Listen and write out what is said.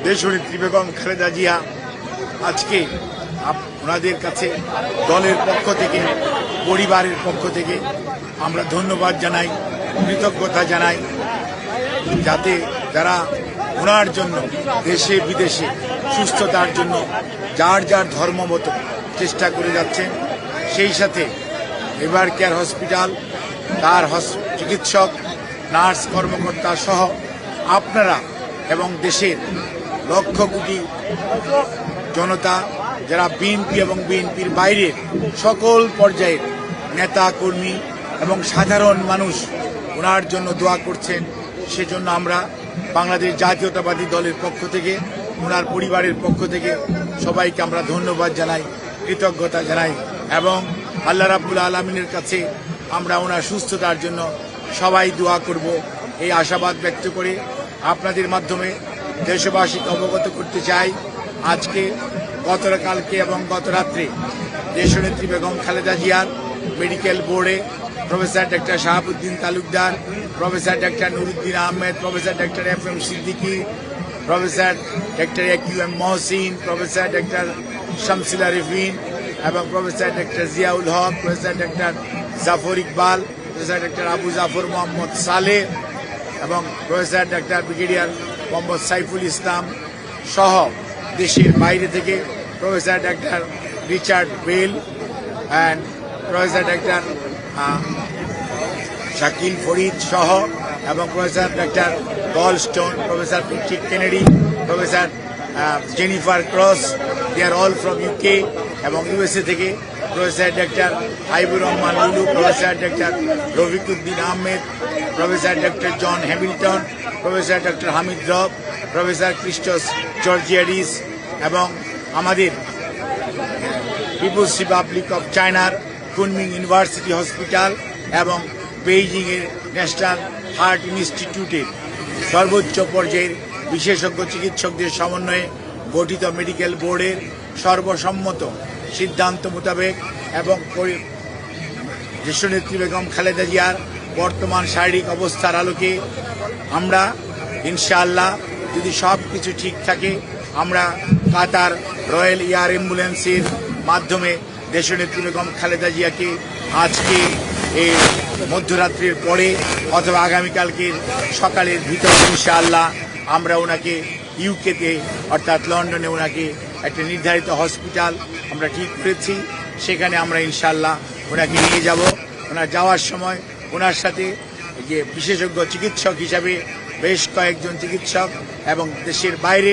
দেশনেত্রী বেগম খালেদা জিয়া আজকে ওনাদের কাছে দলের পক্ষ থেকে, পরিবারের পক্ষ থেকে আমরা ধন্যবাদ জানাই, কৃতজ্ঞতা জানাই, যাতে যারা ওনার জন্য দেশে বিদেশে সুস্থতার জন্য যার যার ধর্মমত চেষ্টা করে যাচ্ছেন। সেই সাথে এভার কেয়ার হসপিটাল, তার চিকিৎসক, নার্স, কর্মকর্তা সহ আপনারা এবং দেশের লক্ষ কোটি জনতা, যারা বিএনপি এবং বিএনপির বাইরের সকল পর্যায়ের নেতা কর্মী এবং সাধারণ মানুষ ওনার জন্য দোয়া করছেন। সেজন্য আমরা বাংলাদেশ জাতীয়তাবাদী দলের পক্ষ থেকে, ওনার পরিবারের পক্ষ থেকে সবাইকে আমরা ধন্যবাদ জানাই, কৃতজ্ঞতা জানাই এবং আল্লাহ রাব্বুল আলামিনের কাছে আমরা ওনার সুস্থতার জন্য সবাই দোয়া করব এই আশাবাদ ব্যক্ত করে আপনাদের মাধ্যমে দেশবাসীকে অবগত করতে চাই। আজকে গতকালকে এবং গত রাত্রে দেশনেত্রী বেগম খালেদা জিয়ার মেডিকেল বোর্ডে professor doctor Shahabuddin Talukdar, professor doctor Nuruddin Ahmed, professor doctor FM Siddiqui, professor doctor AQM Mohsin, professor doctor Shamsullah Rifin এবং professor doctor Ziaul Haque, professor doctor Zafar Iqbal, professor doctor Abu Zafar Mohammad Saleh এবং professor doctor brigadier Mohammad Saiful Islam সহ দেশের বাইরে থেকে professor doctor Richard Bell and professor doctor Shakil Farid সহ এবং professor doctor Goldstone, professor Patrick Kennedy, professor Jennifer cross, they are all from UK এবং USA থেকে professor doctor Haibur Rahman Lulu, professor doctor Rafiquddin Ahmed, professor doctor John Hamilton, professor doctor Hamid Rab, professor Christos Georgiadis এবং আমাদের peoples republic of চায়নার Kunming university hospital এবং বেইজিংয়ের national heart ইনস্টিটিউটের সর্বোচ্চ পর্যায়ের বিশেষজ্ঞ চিকিৎসকদের সমন্বয়ে গঠিত মেডিকেল বোর্ডের সর্বসম্মত সিদ্ধান্ত মোতাবেক এবং দেশনেত্রী বেগম খালেদা জিয়ার বর্তমান শারীরিক অবস্থার আলোকে আমরা ইনশাআল্লাহ, যদি সব কিছু ঠিক থাকে, আমরা কাতার রয়্যাল এয়ার অ্যাম্বুলেন্সের মাধ্যমে দেশনেত্রী বেগম খালেদা জিয়াকে আজকে এই মধ্যরাত্রির পরে অথবা আগামীকালকের সকালের ভিতরে ইনশাআল্লাহ আমরা ওনাকে ইউকেতে অর্থাৎ লন্ডনে ওনাকে একটা নির্ধারিত হসপিটাল আমরা ঠিক করেছি, সেখানে আমরা ইনশাআল্লাহ ওনাকে নিয়ে যাব। ওনার যাওয়ার সময় ওনার সাথে যে বিশেষজ্ঞ চিকিৎসক হিসাবে বেশ কয়েকজন চিকিৎসক এবং দেশের বাইরের